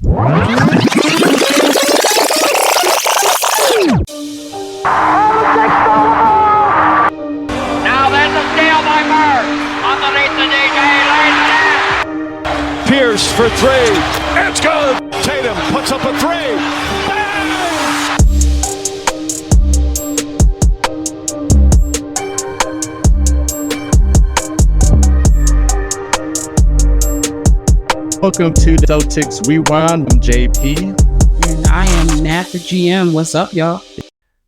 Now there's a steal by Bird. Underneath the DJ, lays it in. Pierce for three. It's good. Tatum puts up a three. Bang! Welcome to the Celtics Rewind. I'm JP. And I am Nat, the GM. What's up, y'all?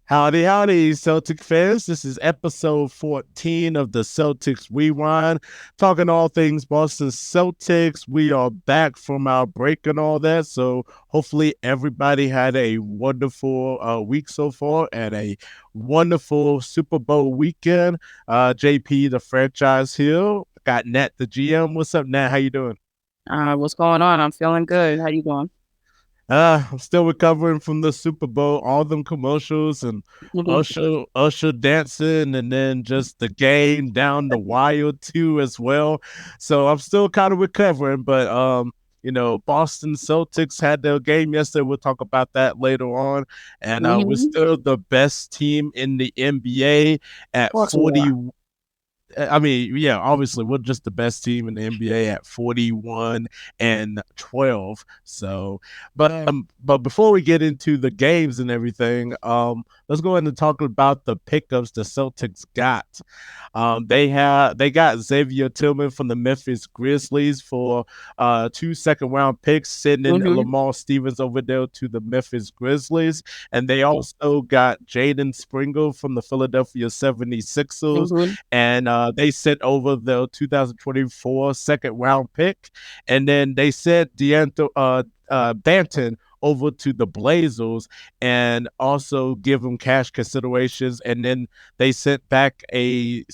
Howdy, Celtic fans. This is episode 14 of the Celtics Rewind, talking all things Boston Celtics. We are back from our break and all that, so hopefully everybody had a wonderful week so far and a wonderful Super Bowl weekend. JP, the franchise here. Got Nat, the GM. What's up, Nat? How you doing? What's going on? I'm feeling good. How you doing? I'm still recovering from the Super Bowl, all them commercials and Usher dancing, and then just the game down the wire too as well. So I'm still kind of recovering, but Boston Celtics had their game yesterday. We'll talk about that later on, and we're still the best team in the NBA at 40. I mean, yeah, obviously we're just the best team in the NBA at 41-12. So, but before we get into the games and everything, let's go ahead and talk about the pickups the Celtics got. They got Xavier Tillman from the Memphis Grizzlies for 2 second-round picks, sending Lamar Stevens over there to the Memphis Grizzlies, and they also got Jaden Springer from the Philadelphia 76ers, and they sent over the 2024 second-round pick, and then they sent Banton over to the Blazers and also give them cash considerations, and then they sent back a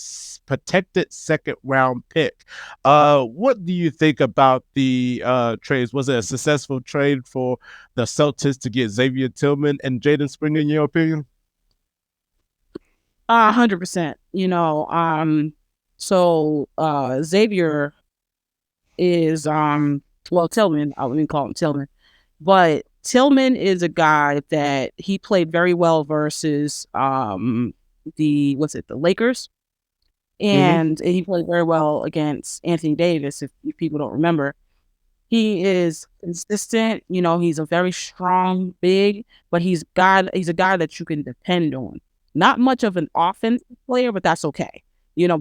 protected second-round pick. What do you think about the trades? Was it a successful trade for the Celtics to get Xavier Tillman and Jaden Springer, in your opinion? 100%. So Xavier is Tillman. Let me call him Tillman, but Tillman is a guy that he played very well versus the Lakers, and he played very well against Anthony Davis. If people don't remember, he is consistent. He's a very strong big, but he's a guy that you can depend on. Not much of an offensive player, but that's okay.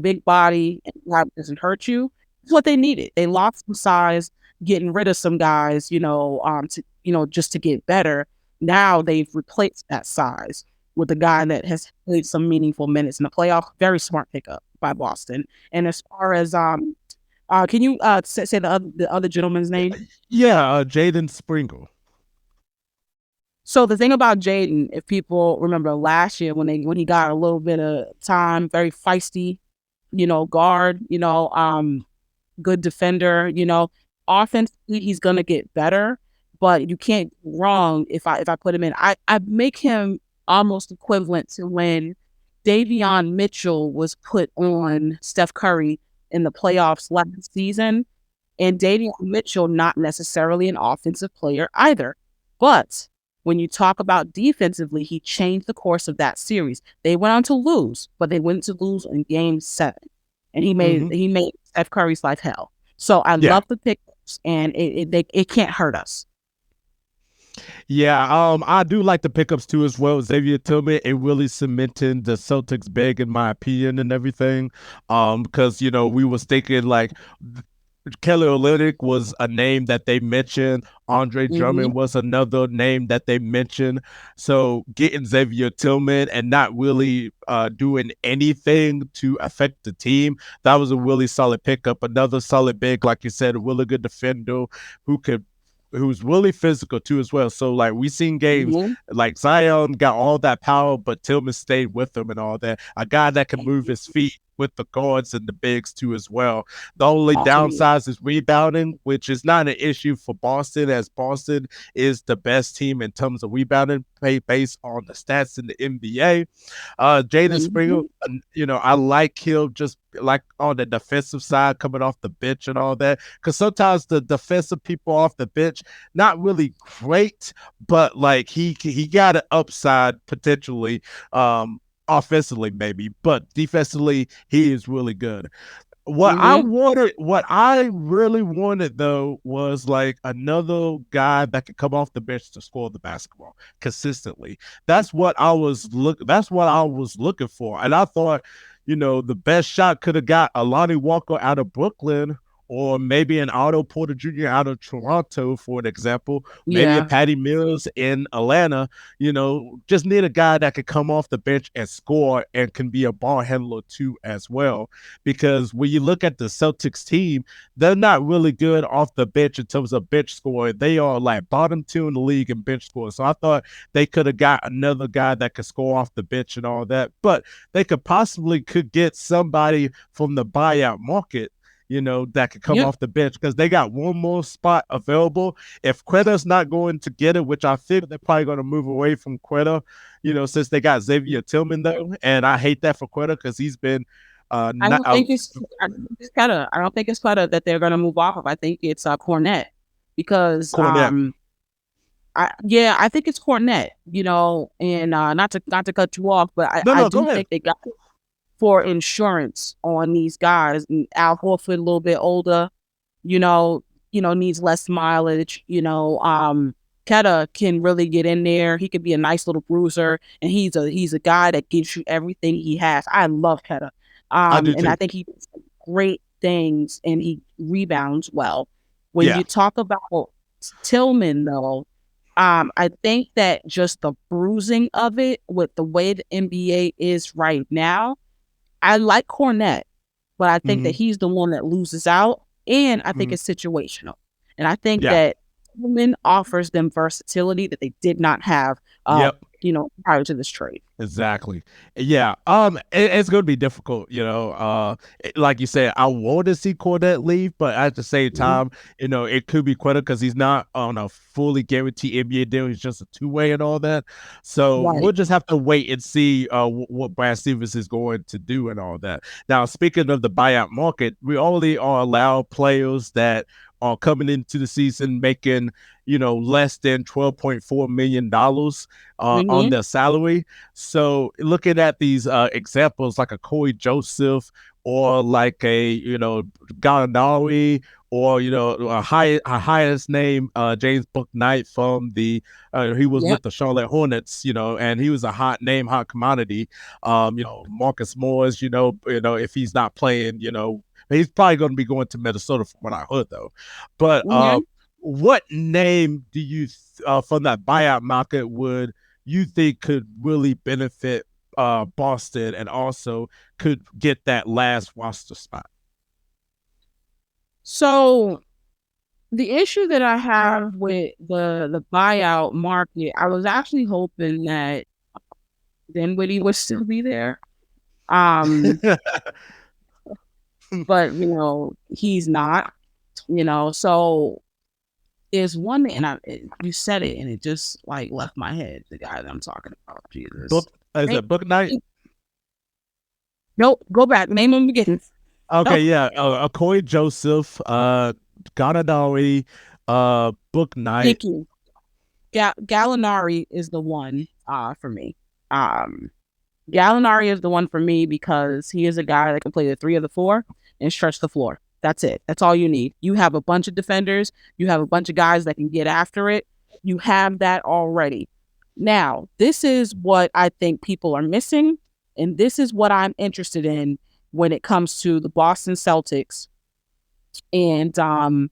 Big body and doesn't hurt you. It's what they needed. They lost some size, getting rid of some guys, just to get better. Now they've replaced that size with a guy that has played some meaningful minutes in the playoff. Very smart pickup by Boston. And as far as can you say the other gentleman's name? Yeah, Jaden Springer. So the thing about Jaden, if people remember last year when he got a little bit of time, very feisty, guard, good defender, offensively he's gonna get better, but you can't go wrong if I put him in. I make him almost equivalent to when Davion Mitchell was put on Steph Curry in the playoffs last season, and Davion Mitchell not necessarily an offensive player either, but when you talk about defensively, he changed the course of that series. They went on to lose, but they went to lose in Game 7, and he made Steph Curry's life hell. So I love the pickups, and it can't hurt us. Yeah, I do like the pickups too as well. Xavier Tillman, it really cemented the Celtics big in my opinion and everything. Because we was thinking like Kelly Olynyk was a name that they mentioned. Andre Drummond was another name that they mentioned. So getting Xavier Tillman and not really doing anything to affect the team, that was a really solid pickup. Another solid big, like you said, a really good defender who's really physical too as well. So like we seen games like Zion got all that power, but Tillman stayed with him and all that. A guy that can move his feet with the guards and the bigs too as well. The only Absolutely. downside is rebounding, which is not an issue for Boston, as Boston is the best team in terms of rebounding based on the stats in the NBA. Jaden Springer, I like him just like on the defensive side, coming off the bench and all that. Because sometimes the defensive people off the bench, not really great, but like he got an upside potentially, offensively maybe, but defensively he is really good. What I really wanted though was like another guy that could come off the bench to score the basketball consistently. That's what I was looking for. And I thought, the best shot could have got Alani Walker out of Brooklyn, or maybe an Otto Porter Jr. out of Toronto, for an example, maybe a Patty Mills in Atlanta. Just need a guy that could come off the bench and score and can be a ball handler too as well. Because when you look at the Celtics team, they're not really good off the bench in terms of bench scoring. They are like bottom 2 in the league in bench score. So I thought they could have got another guy that could score off the bench and all that. But they could get somebody from the buyout market, that could come off the bench, because they got one more spot available. If Queta's not going to get it, which I think they're probably going to move away from Queta, since they got Xavier Tillman though, and I hate that for Queta because he's been. I don't think it's Queta that they're going to move off of. I think it's Cornette, because I think it's Cornette. And not to cut you off, but I do think they got for insurance on these guys. And Al Horford, a little bit older, needs less mileage. Keta can really get in there. He could be a nice little bruiser, and he's a guy that gives you everything he has. I love Keta. I think he does great things, and he rebounds well. When you talk about Tillman, though, I think that just the bruising of it with the way the NBA is right now, I like Cornette, but I think that he's the one that loses out, and I think it's situational. And I think that Tillman offers them versatility that they did not have, prior to this trade. Exactly. Yeah. It's going to be difficult, like you said, I want to see Cornette leave, but at the same time, it could be Queta because he's not on a fully guaranteed NBA deal. He's just a two-way and all that. So we'll just have to wait and see what Brad Stevens is going to do and all that. Now, speaking of the buyout market, we only are allowed players that are coming into the season making, less than $12.4 million on their salary. So looking at these examples like a Corey Joseph, or like a, Gallinari, or, a highest name, James Bouknight from the, he was with the Charlotte Hornets, and he was a hot name, hot commodity. Marcus Morris, if he's not playing, he's probably going to be going to Minnesota from what I heard though. But what name do you from that buyout market would you think could really benefit Boston, and also could get that last roster spot? So the issue that I have with the buyout market, I was actually hoping that Dinwiddie would still be there. But he's not, so there's one, and you said it and it just like left my head, the guy that I'm talking about. Jesus. Is it Bouknight? Nope, go back, name him again. Okay, Corey Joseph, Gallinari, Bouknight. Thank you. Gallinari is the one for me. Gallinari is the one for me because he is a guy that can play the 3 or the 4 and stretch the floor. That's it. That's all you need. You have a bunch of defenders. You have a bunch of guys that can get after it. You have that already. Now, this is what I think people are missing, and this is what I'm interested in when it comes to the Boston Celtics and them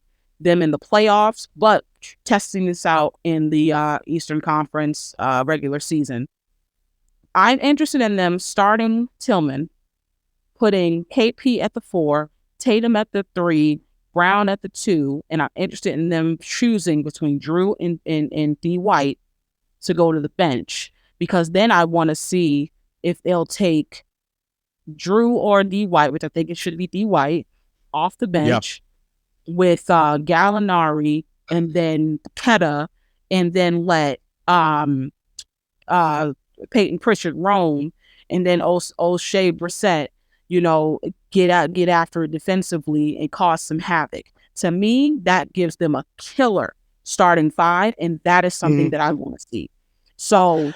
in the playoffs, but testing this out in the Eastern Conference regular season. I'm interested in them starting Tillman, putting KP at the 4, Tatum at the 3, Brown at the 2, and I'm interested in them choosing between Drew and D. White to go to the bench, because then I want to see if they'll take Drew or D White, which I think it should be D White, off the bench with Gallinari and then Keta, and then let Peyton Pritchard roam, and then O'Shea Brissett, get after it defensively and cause some havoc. To me, that gives them a killer starting five, and that is something that I want to see. So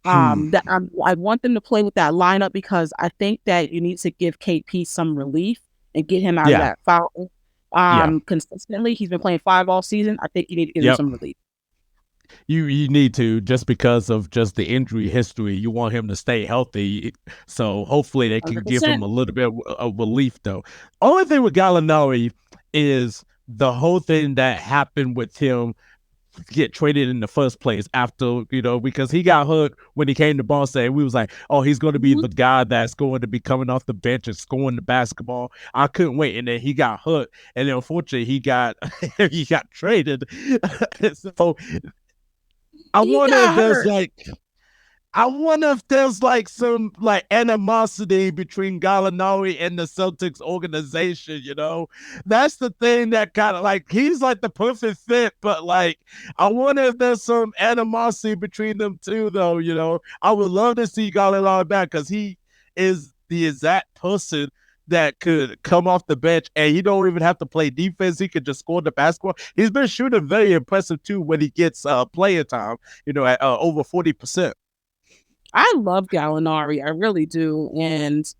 I want them to play with that lineup because I think that you need to give KP some relief and get him out of that foul. Consistently, he's been playing 5 all season. I think you need to give him some relief. You need to, just because of just the injury history. You want him to stay healthy, so hopefully they can 100%. give him a little bit of relief. Though, only thing with Gallinari is the whole thing that happened with him get traded in the first place after, because he got hurt when he came to Boston, and we was like, oh, he's going to be the guy that's going to be coming off the bench and scoring the basketball. I couldn't wait, and then he got hurt, and then unfortunately he got he got traded. So I wonder if there's some animosity between Gallinari and the Celtics organization. That's the thing that kind of he's the perfect fit, but I wonder if there's some animosity between them two, though. I would love to see Gallinari back because he is the exact person that could come off the bench, and he don't even have to play defense. He could just score the basketball. He's been shooting very impressive too when he gets playing time, at over 40%. I love Gallinari. I really do. And,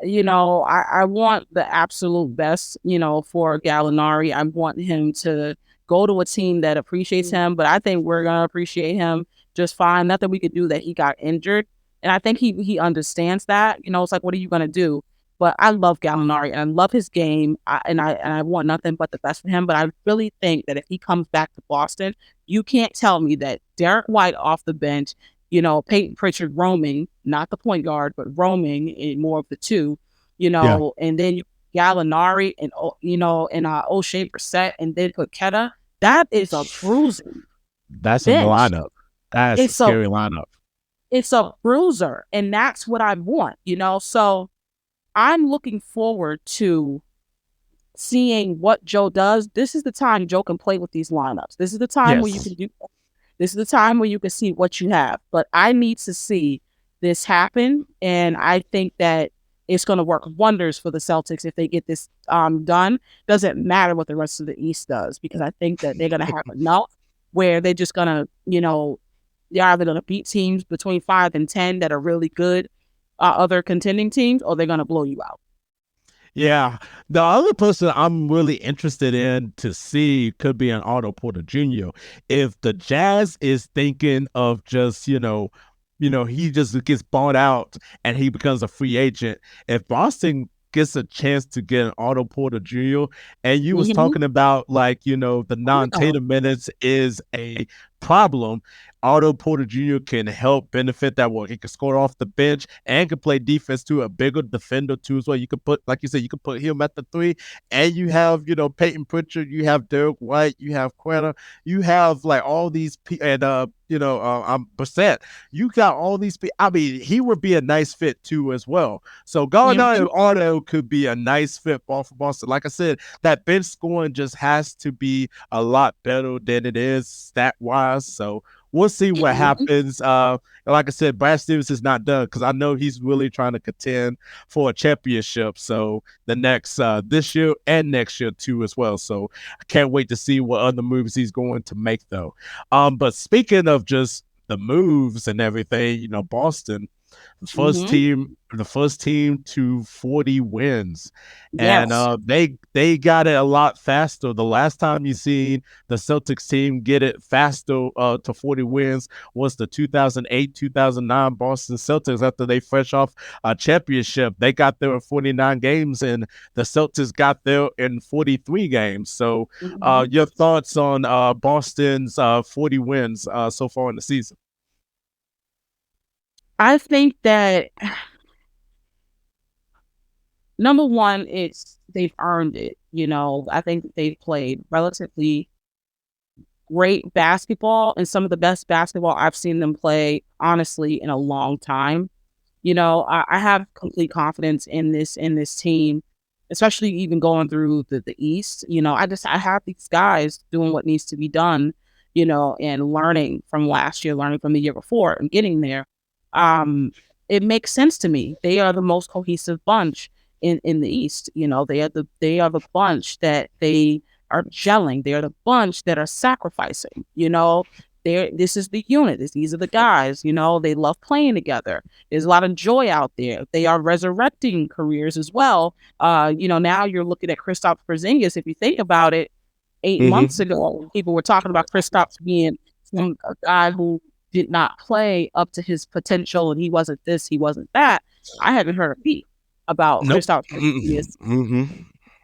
I want the absolute best, for Gallinari. I want him to go to a team that appreciates him, but I think we're going to appreciate him just fine. Nothing we could do that he got injured. And I think he understands that. It's like, what are you going to do? But I love Gallinari, and I love his game, and I want nothing but the best for him. But I really think that if he comes back to Boston, you can't tell me that Derek White off the bench, Peyton Pritchard roaming, not the point guard, but roaming in more of the two, and then Gallinari and O'Shea Brissett, and then put Keta. That is a bruising. That's bench. A lineup. That's a scary lineup. It's a bruiser, and that's what I want, So I'm looking forward to seeing what Joe does. This is the time Joe can play with these lineups. This is the time where you can do. This is the time where you can see what you have. But I need to see this happen, and I think that it's going to work wonders for the Celtics if they get this done. Doesn't matter what the rest of the East does, because I think that they're going to have enough where they're just going to, they're either going to beat teams between 5 and 10 that are really good, other contending teams, or they're going to blow you out. Yeah. The other person I'm really interested in to see could be an Otto Porter Jr. If the Jazz is thinking of just, he just gets bought out and he becomes a free agent. If Boston gets a chance to get an Otto Porter Jr., and you was talking about the non-Tatum minutes is a problem, Otto Porter Jr. can help benefit that one. He can score off the bench and can play defense too, a bigger defender too as well. You could put, like you said, you could put him at the 3, and you have, Peyton Pritchard, you have Derek White, you have Quetta, you have all these people, and Brissett. You got all these people. I mean, he would be a nice fit too as well. So Gallinari and Otto could be a nice fit for Boston. Like I said, that bench scoring just has to be a lot better than it is stat wise. So we'll see what happens. Like I said, Brad Stevens is not done because I know he's really trying to contend for a championship. So the next this year and next year too as well. So I can't wait to see what other moves he's going to make though. But speaking of just the moves and everything, Boston, the first team to 40 wins. Yes. And they got it a lot faster. The last time you seen the Celtics team get it faster to 40 wins was the 2008-2009 Boston Celtics after they fresh off a championship. They got there in 49 games, and the Celtics got there in 43 games. So your thoughts on Boston's 40 wins so far in the season? I think that number one, they've earned it. I think they've played relatively great basketball and some of the best basketball I've seen them play, honestly, in a long time. I have complete confidence in this team, especially even going through the East. I have these guys doing what needs to be done, and learning from last year, learning from the year before, and getting there. It makes sense to me. They are the most cohesive bunch in the East. They are the bunch that they are gelling. They are the bunch that are sacrificing. This is the unit. These are the guys. They love playing together. There's a lot of joy out there. They are resurrecting careers as well. Now you're looking at Kristaps Porzingis. If you think about it, 8 months ago, people were talking about Kristaps being a guy who did not play up to his potential, and he wasn't this, he wasn't that. I haven't heard a peep about Nope. Kristaps Porzingis.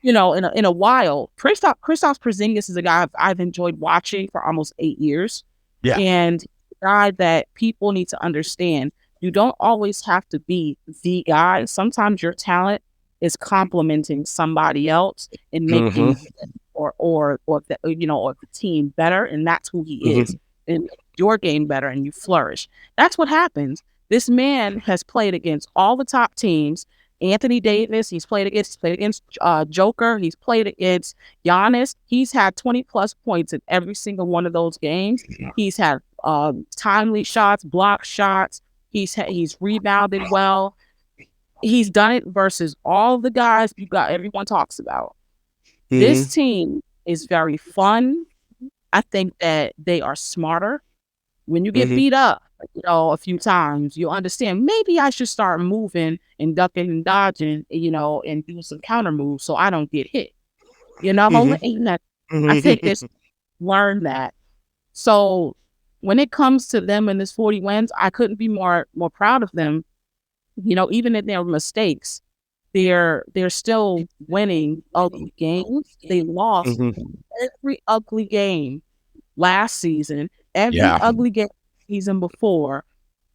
In a while. Kristaps Porzingis is a guy I've enjoyed watching for almost 8 years. Yeah. And a guy that people need to understand. You don't always have to be the guy. Sometimes your talent is complementing somebody else and making or the team better, and that's who he is. And your game better, and you flourish. That's what happens. This man has played against all the top teams. Anthony Davis, he's played against Joker, he's played against Giannis. He's had 20 plus points in every single one of those games. He's had timely shots, block shots. He's rebounded well. He's done it versus all the guys everyone talks about. This team is very fun. I think that they are smarter. When you get beat up, a few times, you'll understand maybe I should start moving and ducking and dodging, and do some counter moves so I don't get hit. I think they learn that. So when it comes to them and this 40 wins, I couldn't be more proud of them. Even in their mistakes, they're still winning ugly games. They lost every ugly game last season, every ugly game season before,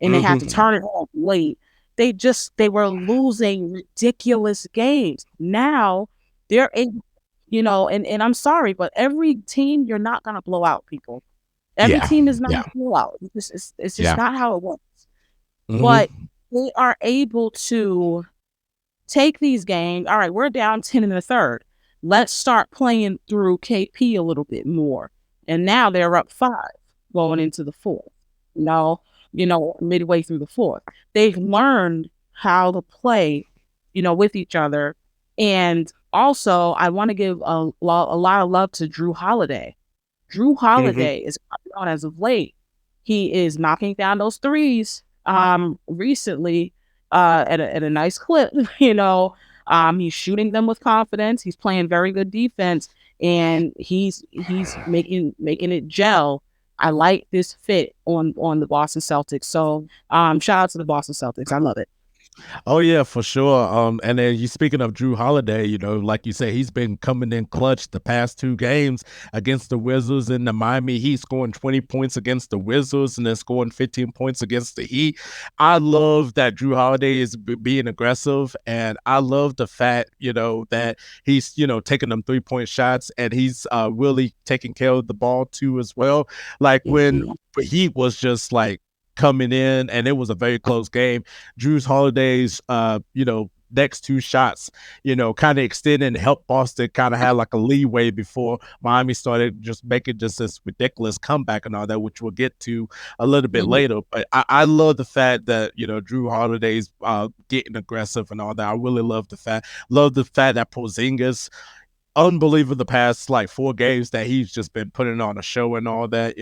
and they had to turn it off late. They were losing ridiculous games. Now they're able, and I'm sorry, but every team, you're not gonna blow out people. Every team is not a blowout. It's just not how it works. But they are able to take these games. All right, we're down 10 in the third. Let's start playing through KP a little bit more. And now they're up 5 going into the fourth. Midway through the fourth. They've learned how to play, with each other. And also, I want to give a lot of love to Drew Holiday. Drew Holiday is on as of late. He is knocking down those threes recently at a nice clip. He's shooting them with confidence. He's playing very good defense, and he's making it gel. I like this fit on the Boston Celtics. So shout out to the Boston Celtics. I love it. Oh yeah, for sure. And then you speaking of Drew Holiday, like you say, he's been coming in clutch the past 2 games against the Wizards and the Miami Heat, scoring 20 points against the Wizards and then scoring 15 points against the Heat. I love that Drew Holiday is being aggressive, and I love the fact, that he's, taking them 3-point shots, and he's really taking care of the ball too as well. Like when he was just like coming in and it was a very close game, Drew Holiday's next 2 shots, kind of extended and helped Boston kind of have like a leeway before Miami started just making just this ridiculous comeback and all that, which we'll get to a little bit later. But I love the fact that, Drew Holiday's getting aggressive and all that. I really love the fact that Porzingis, unbelievable the past like 4 games that he's just been putting on a show and all that,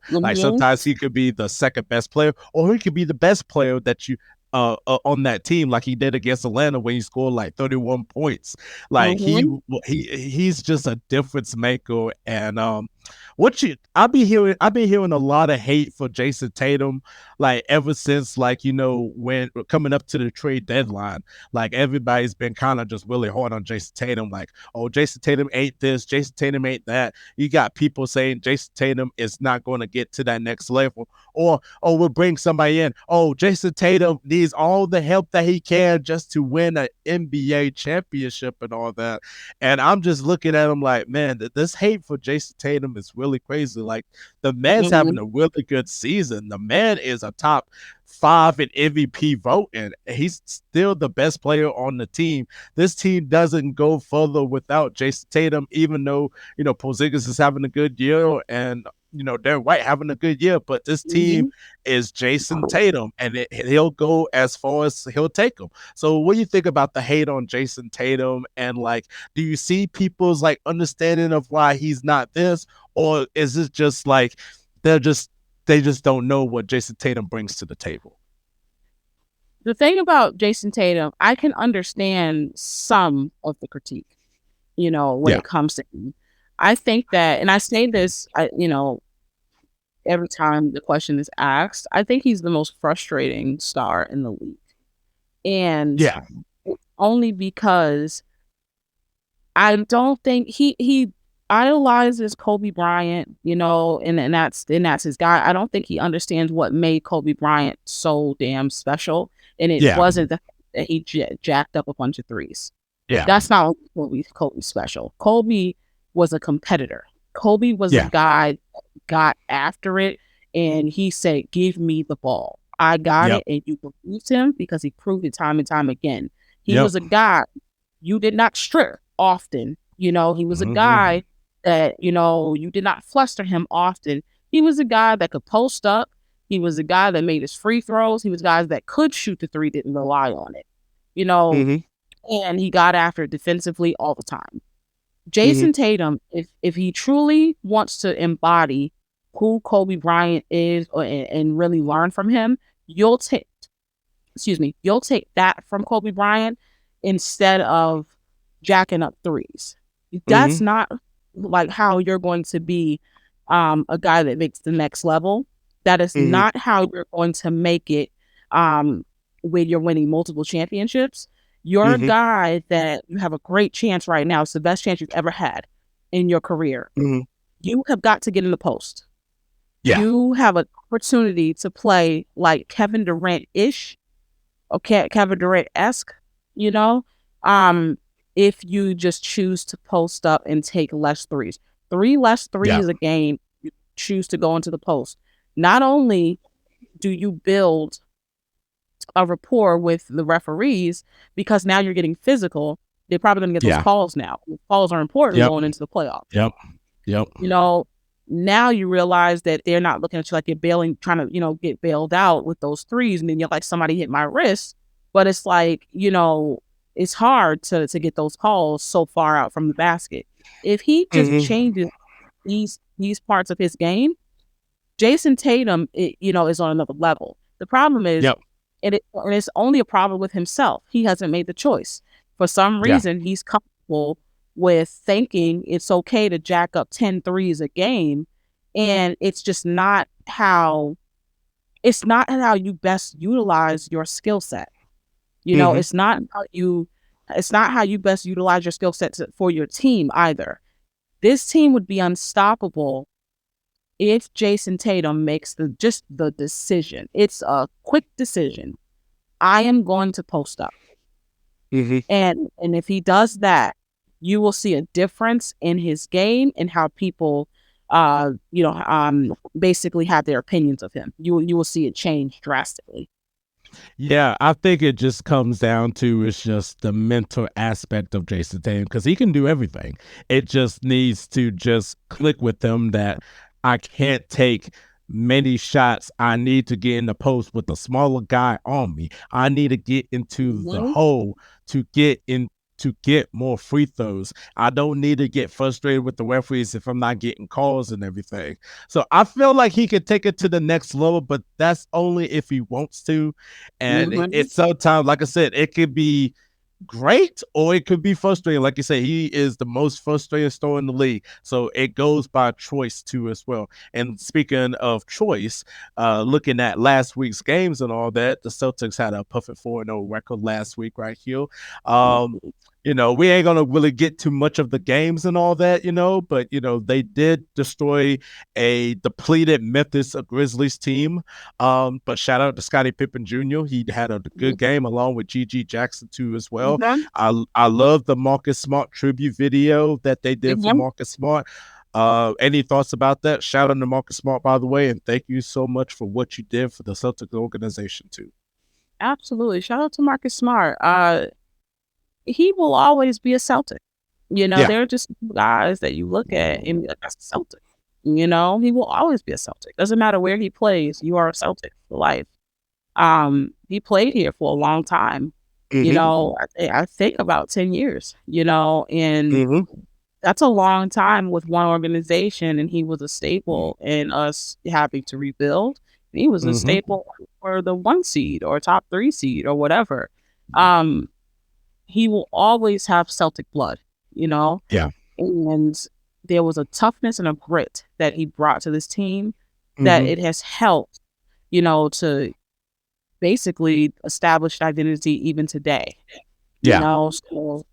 like sometimes he could be the second best player, or he could be the best player that you on that team, like he did against Atlanta when he scored like 31 points. Like he's just a difference maker. And I've been hearing a lot of hate for Jason Tatum, like ever since, like, when coming up to the trade deadline, like everybody's been kind of just really hard on Jason Tatum, like, oh, Jason Tatum ain't this, Jason Tatum ain't that. You got people saying Jason Tatum is not going to get to that next level, or, oh, we'll bring somebody in. Oh, Jason Tatum needs all the help that he can just to win an NBA championship and all that. And I'm just looking at him like, man, this hate for Jason Tatum is really really crazy. Like, the man's having a really good season. The man is a top 5 in MVP voting. He's still the best player on the team. This team doesn't go further without Jason Tatum, even though, Porzingis is having a good year and, Derek White having a good year, but this team is Jason Tatum, and he'll go as far as he'll take them. So what do you think about the hate on Jason Tatum? And, like, do you see people's, like, understanding of why he's not this? Or is it just like they just don't know what Jason Tatum brings to the table? The thing about Jason Tatum, I can understand some of the critique, when it comes to him. I think that, and I say this, every time the question is asked, I think he's the most frustrating star in the league. And only because I don't think he idolizes Kobe Bryant, and that's his guy. I don't think he understands what made Kobe Bryant so damn special. And it wasn't that he jacked up a bunch of threes. Yeah. That's not Kobe special. Kobe was a competitor. Kobe was a guy that got after it, and he said, "Give me the ball. I got it," and you believed him because he proved it time and time again. He was a guy you did not strip often. He was a guy that, you did not fluster him often. He was a guy that could post up. He was a guy that made his free throws. He was guys that could shoot the three, didn't rely on it. And he got after it defensively all the time. Jason Tatum, if he truly wants to embody who Kobe Bryant is and really learn from him, you'll take that from Kobe Bryant instead of jacking up threes. That's not like how you're going to be a guy that makes the next level. That is not how you're going to make it when you're winning multiple championships. You're a guy that you have a great chance right now. It's the best chance you've ever had in your career. You have got to get in the post. Yeah. You have an opportunity to play like Kevin Durant-ish, okay, Kevin Durant-esque, if you just choose to post up and take less threes. 3 less threes a game, you choose to go into the post. Not only do you build a rapport with the referees, because now you're getting physical, they're probably going to get those calls now. The calls are important going into the playoffs. Now you realize that they're not looking at you like you're trying to, get bailed out with those threes, and then you're like, somebody hit my wrist. But it's like, it's hard to get those calls so far out from the basket. If he just changes these parts of his game, Jason Tatum, is on another level. The problem is, and it's only a problem with himself. He hasn't made the choice. For some reason, he's comfortable with thinking it's okay to jack up 10 threes a game, and it's just not how you best utilize your skill set. It's not how you best utilize your skill set for your team either. This team would be unstoppable if Jason Tatum makes the decision. It's a quick decision. I am going to post up. And if he does that, you will see a difference in his game and how people, basically have their opinions of him. You will see it change drastically. Yeah, I think it just comes down to it's just the mental aspect of Jason Tatum, because he can do everything. It just needs to just click with him that I can't take many shots. I need to get in the post with a smaller guy on me. I need to get into the hole to get more free throws. I don't need to get frustrated with the referees if I'm not getting calls and everything. So I feel like he could take it to the next level, but that's only if he wants to. And it's sometimes, like I said, it could be great or it could be frustrating. Like you say, he is the most frustrating star in the league, so it goes by choice too as well. And speaking of choice, looking at last week's games and all that, the Celtics had a perfect 4-0 record last week right here. We ain't gonna really get too much of the games and all that, but they did destroy a depleted Memphis Grizzlies team. But shout out to Scottie Pippen Jr. He had a good game along with G.G. Jackson too as well. I love the Marcus Smart tribute video that they did for Marcus Smart. Any thoughts about that? Shout out to Marcus Smart, by the way, and thank you so much for what you did for the Celtics organization too. Absolutely. Shout out to Marcus Smart. He will always be a Celtic. Yeah. There are just guys that you look at and be like, that's a Celtic. He will always be a Celtic. Doesn't matter where he plays, you are a Celtic for life. He played here for a long time. I think about 10 years, and that's a long time with one organization, and he was a staple in us having to rebuild. He was a staple for the 1 seed or top 3 seed or whatever. He will always have Celtic blood, Yeah. and there was a toughness and a grit that he brought to this team that it has helped, to basically establish identity even today. So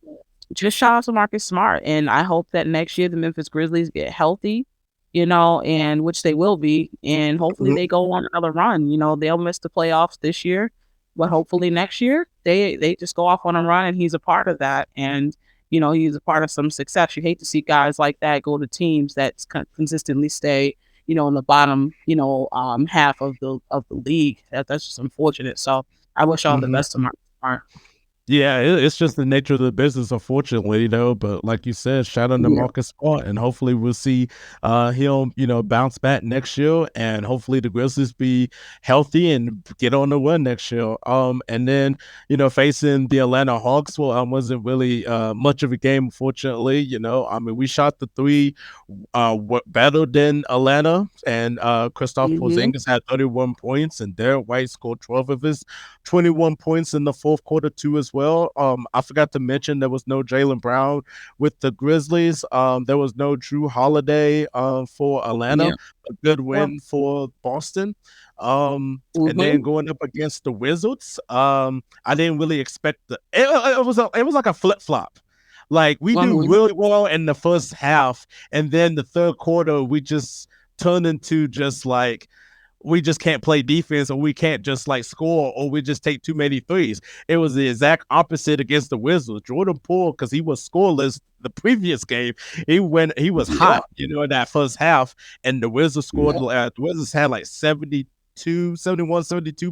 just shout out to Marcus Smart, and I hope that next year the Memphis Grizzlies get healthy, and which they will be, and hopefully they go on another run. They'll miss the playoffs this year, but hopefully next year they just go off on a run, and he's a part of that, and he's a part of some success. You hate to see guys like that go to teams that consistently stay, in the bottom, half of the league. That's just unfortunate. So I wish all the best to Marcus Smart. Yeah, it's just the nature of the business, unfortunately, But like you said, shout out to Marcus Smart, and hopefully we'll see him, bounce back next year, and hopefully the Grizzlies be healthy and get on the run next year. And then facing the Atlanta Hawks, well, wasn't really much of a game, unfortunately. We shot the 3 better than Atlanta, and Kristaps Porzingis had 31 points, and Derek White scored 12 of his 21 points in the fourth quarter too as well. I forgot to mention there was no Jaylen Brown with the Grizzlies. There was no Drew Holiday for Atlanta. A good win for Boston. And then going up against the Wizards, I didn't really expect it was like a flip flop. Like we do really well in the first half, and then the third quarter we just turn into just like we just can't play defense, or we can't just like score, or we just take too many threes. It was the exact opposite against the Wizards. Jordan Poole, because he was scoreless the previous game, he was hot, in that first half, and the Wizards scored. The Wizards had like 72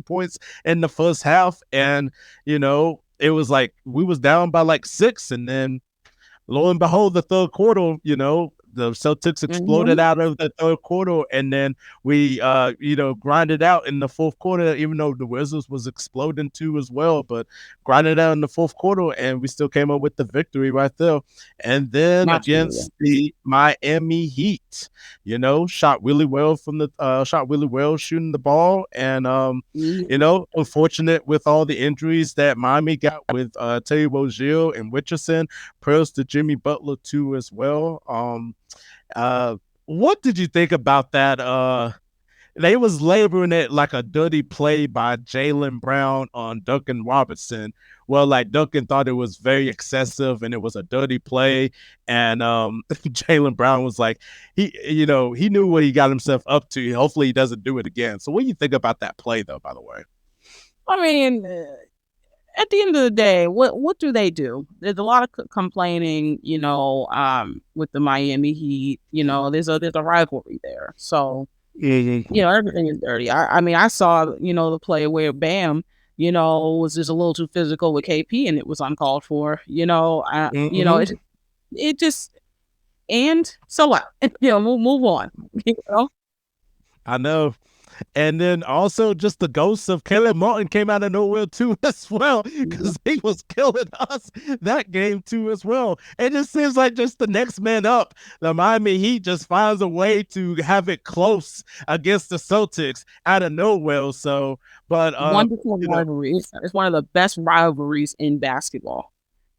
points in the first half, and it was like we was down by like 6, and then lo and behold, the third quarter, the Celtics exploded out of the third quarter, and then we, grinded out in the fourth quarter, even though the Wizards was exploding too as well, but grinded out in the fourth quarter, and we still came up with the victory right there. And then against the Miami Heat, shot really well shooting the ball, and unfortunate with all the injuries that Miami got with Terry Rozier and Richardson, prayers to Jimmy Butler too as well. What did you think about that? They was labeling it like a dirty play by Jaylen Brown on Duncan Robinson. Well, like Duncan thought it was very excessive and it was a dirty play, and Jaylen Brown was like, he knew what he got himself up to. Hopefully, he doesn't do it again. So, what do you think about that play, though? By the way, I mean, at the end of the day, what do they do? There's a lot of complaining, with the Miami Heat. There's a rivalry there, so everything is dirty. I saw the play where Bam, was just a little too physical with KP, and it was uncalled for. It just, and so what? Move on. I know. And then also just the ghost of Caleb Martin came out of nowhere too as well, because he was killing us that game too as well. It just seems like just the next man up, the Miami Heat just finds a way to have it close against the Celtics out of nowhere. So, but wonderful rivalry. It's one of the best rivalries in basketball.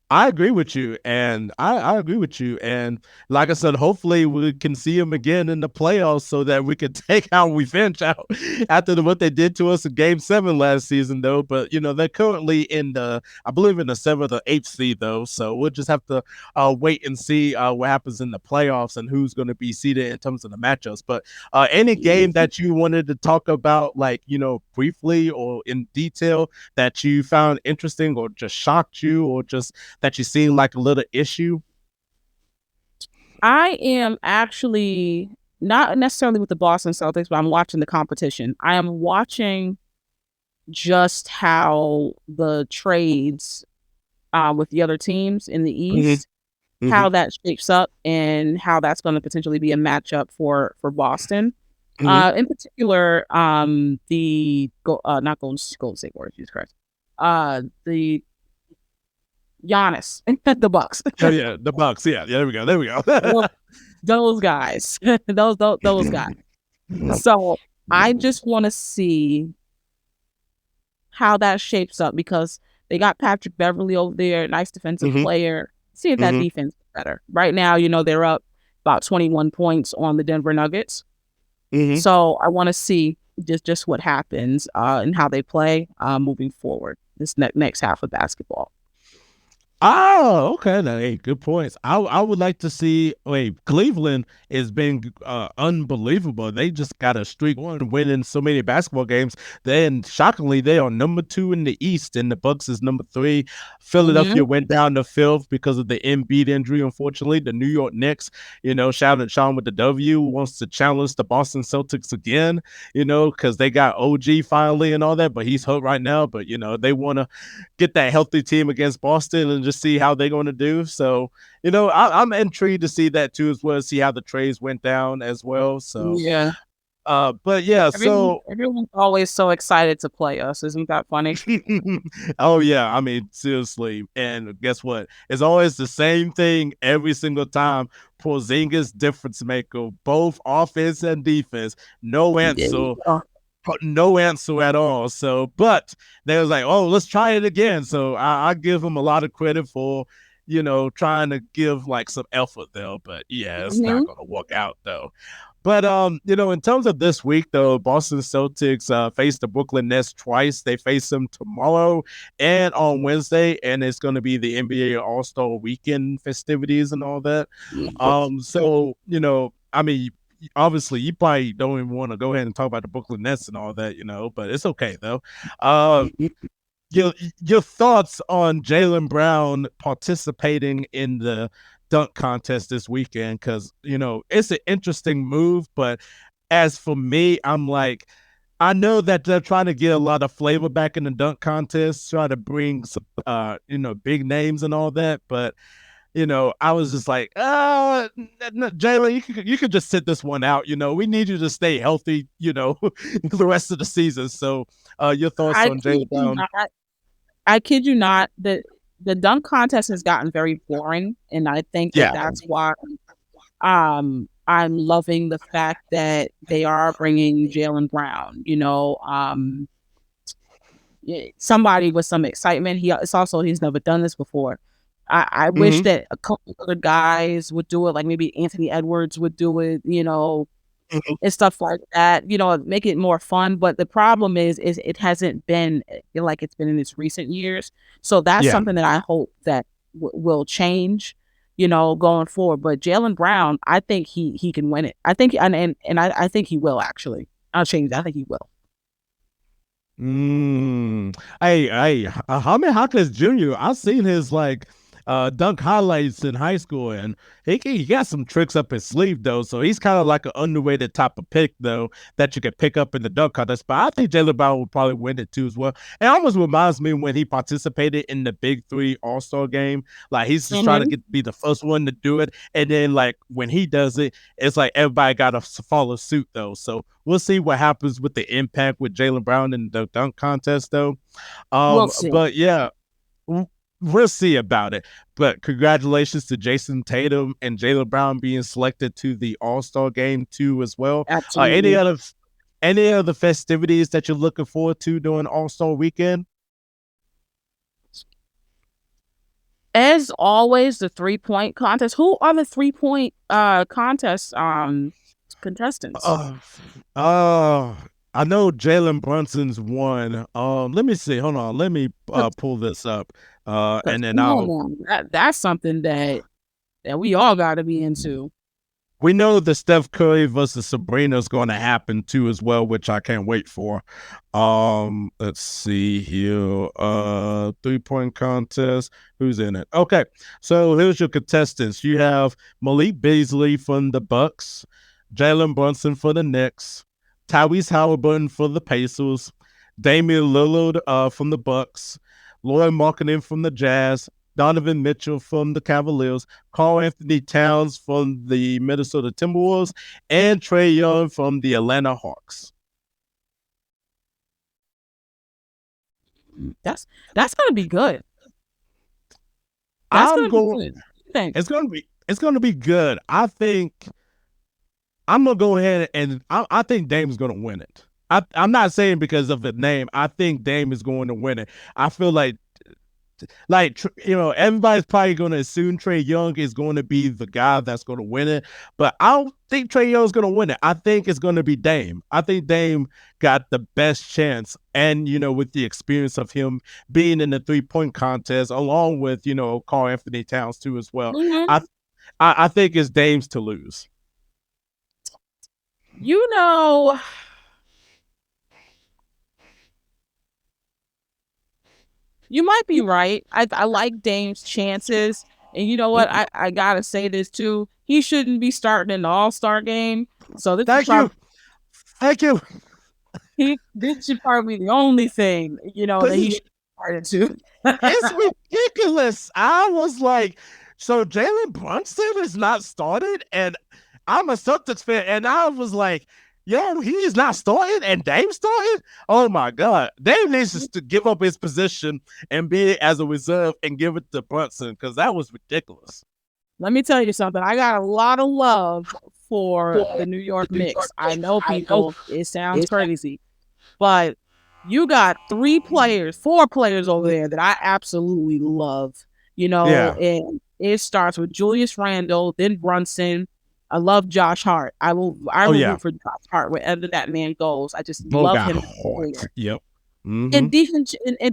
I agree with you, and I agree with you. And like I said, hopefully we can see him again in the playoffs so that we can take our revenge out after what they did to us in Game 7 last season, though. But, they're currently I believe in the 7th or 8th seed, though. So we'll just have to wait and see what happens in the playoffs and who's going to be seeded in terms of the matchups. But any game that you wanted to talk about, like, briefly or in detail that you found interesting or just shocked you or just that you seen like a little issue? I am actually not necessarily with the Boston Celtics, but I'm watching the competition. I am watching just how the trades with the other teams in the East, how that shapes up and how that's going to potentially be a matchup for Boston. In particular, the not Golden State Warriors, Jesus Christ. The Giannis, the Bucks. Oh yeah, the Bucks. Yeah, there we go. There we go. Those guys, those guys. So I just want to see how that shapes up because they got Patrick Beverly over there, nice defensive player. See if that defense is better. Right now, they're up about 21 points on the Denver Nuggets. So I want to see just what happens and how they play moving forward this next half of basketball. Oh, okay. Now, hey, good points. I would like to see. Cleveland is being unbelievable. They just got a streak on winning so many basketball games. Then, shockingly, they are number 2 in the East, and the Bucks is number 3. Philadelphia went down to 5th because of the Embiid injury. Unfortunately, the New York Knicks, shout at Sean with the W, wants to challenge the Boston Celtics again. Because they got OG finally and all that, but he's hurt right now. But they want to get that healthy team against Boston and just see how they're going to do. So, I'm intrigued to see that too, as well as see how the trades went down as well. So, yeah. But yeah, everyone's always so excited to play us. Isn't that funny? Oh yeah, I mean seriously. And guess what? It's always the same thing every single time. Porzingis difference maker, both offense and defense. No answer. No answer at all. So, but they was like, oh, let's try it again. So I give them a lot of credit for, trying to give like some effort there. But yeah, it's not going to work out though. But in terms of this week though, Boston Celtics face the Brooklyn Nets twice. They face them tomorrow and on Wednesday, and it's going to be the NBA All-Star Weekend festivities and all that. So I mean, obviously you probably don't even want to go ahead and talk about the Brooklyn Nets and all that, but it's okay though. Your thoughts on Jaylen Brown participating in the dunk contest this weekend? Because it's an interesting move, but as for me, I'm like, I know that they're trying to get a lot of flavor back in the dunk contest, try to bring some big names and all that, but I was just like, Jaylen, you could just sit this one out. We need you to stay healthy, the rest of the season. So your thoughts on Jaylen Brown? I kid you not, the dunk contest has gotten very boring, and I think that's why I'm loving the fact that they are bringing Jaylen Brown. Somebody with some excitement. He's never done this before. I wish that a couple other guys would do it, like maybe Anthony Edwards would do it, and stuff like that, make it more fun. But the problem is it hasn't been like it's been in its recent years. So that's something that I hope that will change, going forward. But Jaylen Brown, I think he can win it. I think, and I think he will actually. I'll change that. I think he will. Hey, Jaime Hawkins Jr., I've seen his dunk highlights in high school, and he got some tricks up his sleeve though, so he's kind of like an underrated type of pick though that you could pick up in the dunk contest. But I think Jaylen Brown will probably win it too as well. It almost reminds me when he participated in the Big 3 All-Star game. Like he's just trying to be the first one to do it, and then like when he does it, it's like everybody got to follow suit though. So we'll see what happens with the impact with Jaylen Brown in the dunk contest though. We'll see. But yeah, we'll see about it. But congratulations to Jason Tatum and Jaylen Brown being selected to the All-Star game too as well. Absolutely. Any other festivities that you're looking forward to during All-Star weekend? As always, the 3-point contest. Who are the 3-point contest contestants? I know Jalen Brunson's one. Let me see. Hold on. Let me pull this up. And then that's something that we all got to be into. We know the Steph Curry versus Sabrina is going to happen too as well, which I can't wait for. Let's see here. 3-point contest. Who's in it? Okay, so here's your contestants. You have Malik Beasley from the Bucks, Jalen Brunson for the Knicks, Tyrese Halliburton for the Pacers, Damian Lillard from the Bucks, Lauri Markkanen from the Jazz, Donovan Mitchell from the Cavaliers, Karl Anthony Towns from the Minnesota Timberwolves, and Trae Young from the Atlanta Hawks. That's gonna be good. It's gonna be good. I think I'm gonna go ahead and I think Dame's gonna win it. I'm not saying because of the name. I think Dame is going to win it. I feel like everybody's probably going to assume Trae Young is going to be the guy that's going to win it, but I don't think Trae Young is going to win it. I think it's going to be Dame. I think Dame got the best chance, and with the experience of him being in the 3-point contest, along with Karl Anthony Towns too as well. Mm-hmm. I think it's Dame's to lose. You might be right. I like Dame's chances. And you know what? I got to say this too. He shouldn't be starting in the All-Star game. So this Thank you. This should probably be the only thing, that he should start into. It's ridiculous. I was like, so Jalen Brunson is not started? And I'm a Celtics fan, and I was like, yo, he is not starting and Dame started? Oh my God. Dame needs to give up his position and be as a reserve and give it to Brunson, because that was ridiculous. Let me tell you something. I got a lot of love for the New York Knicks. I know people, it sounds crazy, but you got 4 players over there that I absolutely love, and it starts with Julius Randle, then Brunson. I love Josh Hart. I will root for Josh Hart wherever that man goes. I just love him. Yep. Mm-hmm. And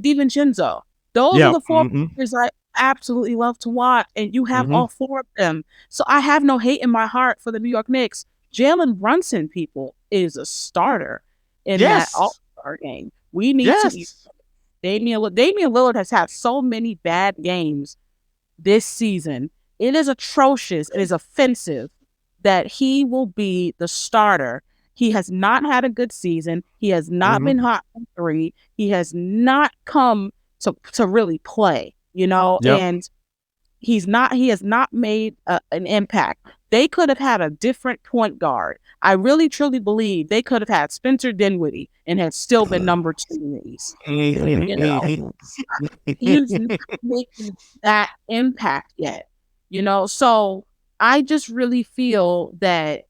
DiVincenzo. Those are the 4 players I absolutely love to watch, and you have all 4 of them. So I have no hate in my heart for the New York Knicks. Jalen Brunson, people, is a starter in that All-Star game. We need to. Damian Lillard has had so many bad games this season. It is atrocious. It is offensive that he will be the starter. He has not had a good season. He has not been hot from 3. He has not come to really play, and he has not made an impact. They could have had a different point guard. I really truly believe they could have had Spencer Dinwiddie and had still been number 2 in the East. He's not making that impact yet, so I just really feel that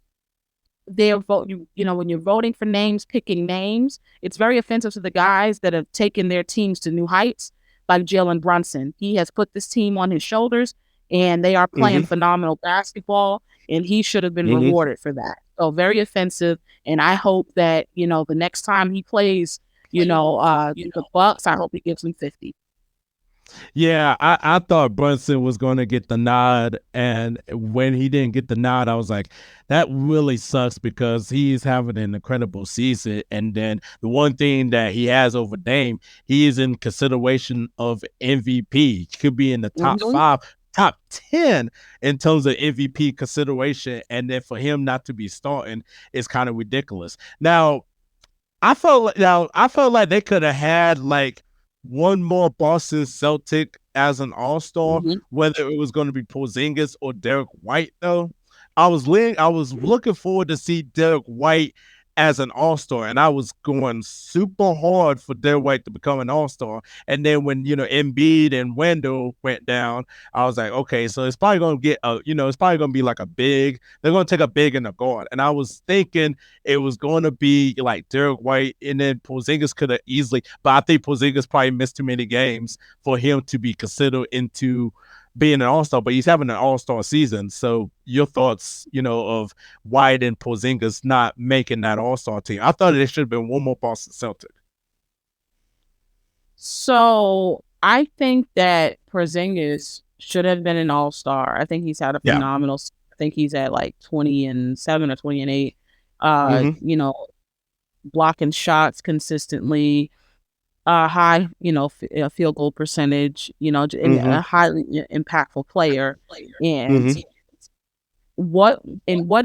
they're voting, when you're voting for names, picking names, it's very offensive to the guys that have taken their teams to new heights, like Jalen Brunson. He has put this team on his shoulders, and they are playing phenomenal basketball, and he should have been rewarded for that. So very offensive, and I hope that, the next time he plays, the Bucks, I hope he gives them 50. Yeah, I thought Brunson was going to get the nod, and when he didn't get the nod, I was like, that really sucks, because he's having an incredible season. And then the one thing that he has over Dame, he is in consideration of MVP. He could be in the top 5, top 10 in terms of MVP consideration, and then for him not to be starting is kind of ridiculous. Now, I felt like they could have had like one more Boston Celtic as an all-star, whether it was going to be Porzingis or Derek White, though. I was looking forward to see Derek White as an all-star, and I was going super hard for Derek White to become an all-star. And then when Embiid and Wendell went down, I was like, okay, so it's probably going to get it's probably going to be like a big. They're going to take a big in the guard, and I was thinking it was going to be like Derek White, and then Porzingis could have easily, but I think Porzingis probably missed too many games for him to be considered into being an all-star, but he's having an all-star season. So your thoughts, of White and Porzingis not making that all-star team? I thought it should have been one more Boston Celtic. So I think that Porzingis should have been an all-star. I think he's had a phenomenal season. I think he's at like 20-7 or 20-8. You know, blocking shots consistently, high, field goal percentage, and a highly impactful player. And what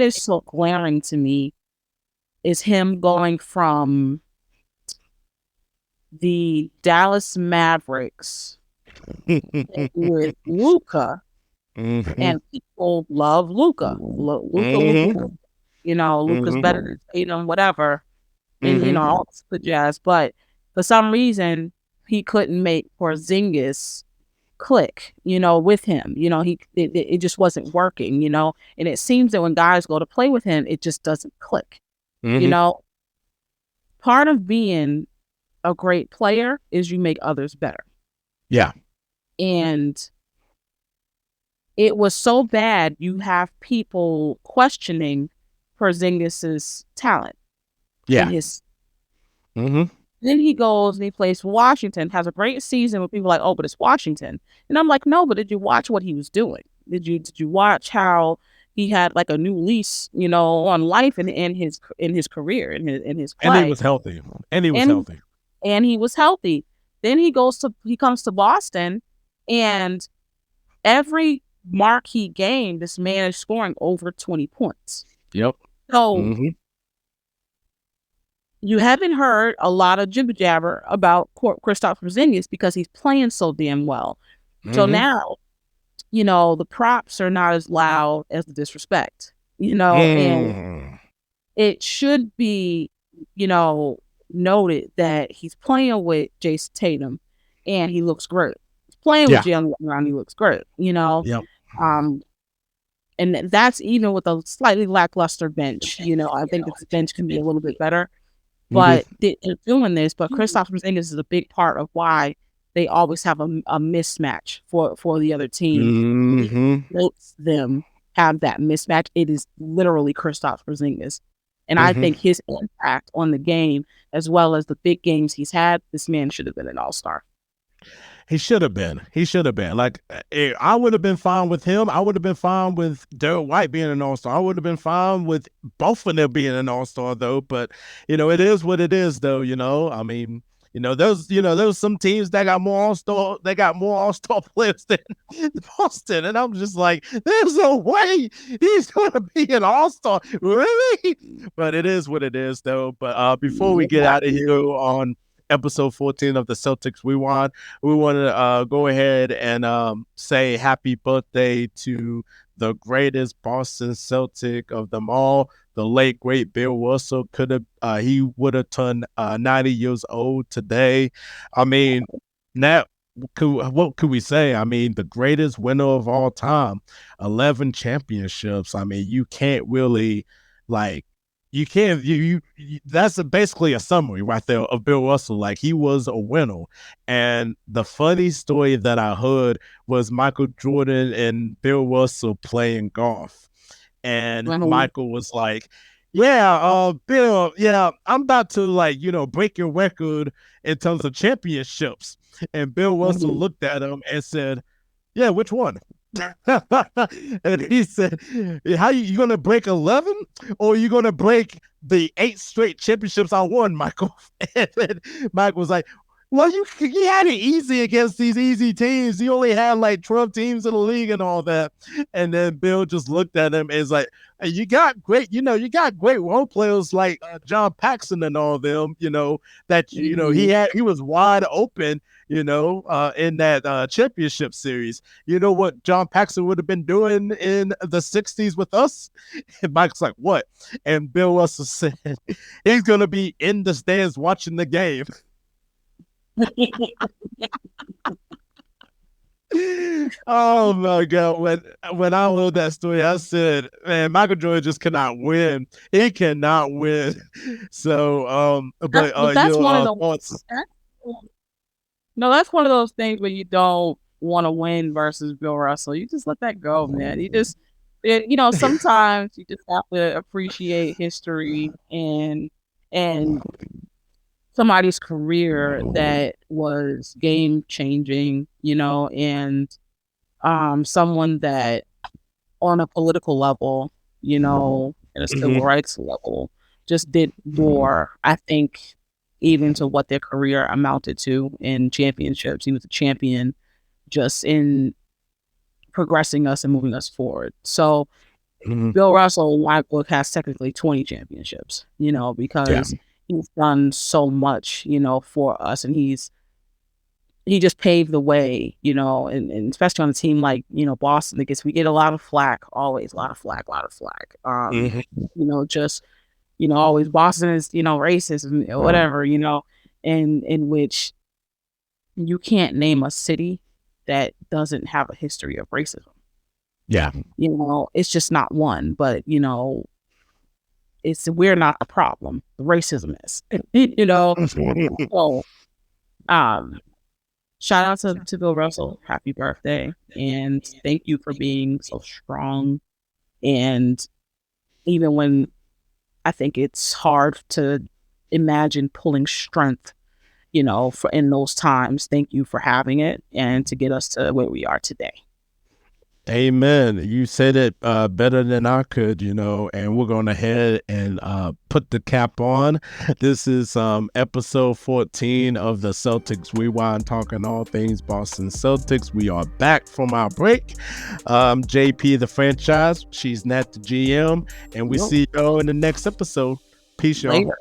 is so glaring to me is him going from the Dallas Mavericks with Luka, and people love Luka. Luka. Luka's better than Tatum, whatever, and all this good jazz. But for some reason, he couldn't make Porzingis click, with him. It just wasn't working, and it seems that when guys go to play with him, it just doesn't click. Part of being a great player is you make others better. Yeah. And it was so bad you have people questioning Porzingis's talent. Yeah. Then he goes and he plays for Washington, has a great season with people like, oh, but it's Washington. And I'm like, no, but did you watch what he was doing? Did you watch how he had like a new lease, on life in his career, in his play? And he was healthy. And he was healthy. Then he comes to Boston, and every mark he gained, this man is scoring over 20 points. Yep. So you haven't heard a lot of jibber jabber about Kristaps Porzingis because he's playing so damn well. So now, the props are not as loud as the disrespect, and it should be, noted that he's playing with Jason Tatum and he looks great. He's playing with Jalen Brown, he looks great, Yep. And that's even with a slightly lackluster bench. I think the bench can be a little bit better. But they're doing this. But Kristaps Porzingis is a big part of why they always have a mismatch for the other team. Makes them have that mismatch. It is literally Kristaps Porzingis. And I think his impact on the game, as well as the big games he's had, this man should have been an all-star. He should have been. Like, I would have been fine with him. I would have been fine with Derek White being an all-star. I would have been fine with both of them being an all-star, though. But, it is what it is, though, I mean, there's some teams that got more all-star players than Boston. And I'm just like, there's no way he's going to be an all-star. Really? But it is what it is, though. But before we get out of here on episode 14 of the Celtics Rewind, we want to go ahead and say happy birthday to the greatest Boston Celtic of them all, the late great Bill Russell. He would have turned 90 years old today. I mean, Nat, what could we say? I mean, the greatest winner of all time, 11 championships. I mean, you can't really that's basically a summary right there of Bill Russell. Like, he was a winner. And the funny story that I heard was Michael Jordan and Bill Russell playing golf. And Michael was like, Bill, I'm about to break your record in terms of championships. And Bill Russell looked at him and said, yeah, which one? And he said, how you gonna break 11, or are you gonna break the 8 straight championships I won, Michael? And then Mike was like, well, you had it easy against these easy teams. You only had like 12 teams in the league and all that. And then Bill just looked at him and was like, you got great role players like John Paxson and all them, that, he was wide open, in that championship series. You know what John Paxson would have been doing in the 60s with us? And Mike's like, what? And Bill Russell said, he's going to be in the stands watching the game. Oh my God. When I heard that story, I said, man, Michael Jordan just cannot win. He cannot win. So that's one of those. No, that's one of those things where you don't want to win versus Bill Russell. You just let that go, man. You just sometimes you just have to appreciate history and somebody's career that was game changing, and someone that on a political level, you know, and a civil rights level, just did more, I think, even to what their career amounted to in championships. He was a champion just in progressing us and moving us forward. So Bill Russell, in my book, has technically 20 championships, you know, because he's done so much, you know, for us, and he just paved the way, you know, and especially on a team like, you know, Boston, we get a lot of flack, always a lot of flack. You know, just, you know, always Boston is, you know, racist or whatever, you know, in which you can't name a city that doesn't have a history of racism. Yeah. You know, it's just not one, but, you know, we're not the problem. The racism is, you know. So, shout out to Bill Russell. Happy birthday. And thank you for being so strong. And even when I think it's hard to imagine pulling strength, you know, for in those times, thank you for having it and to get us to where we are today. Amen. You said it better than I could, you know, and we're going ahead and put the cap on. This is episode 14 of the Celtics Rewind, talking all things Boston Celtics. We are back from our break. JP, the franchise. She's Nat, the GM. And we see y'all in the next episode. Peace, y'all. Later.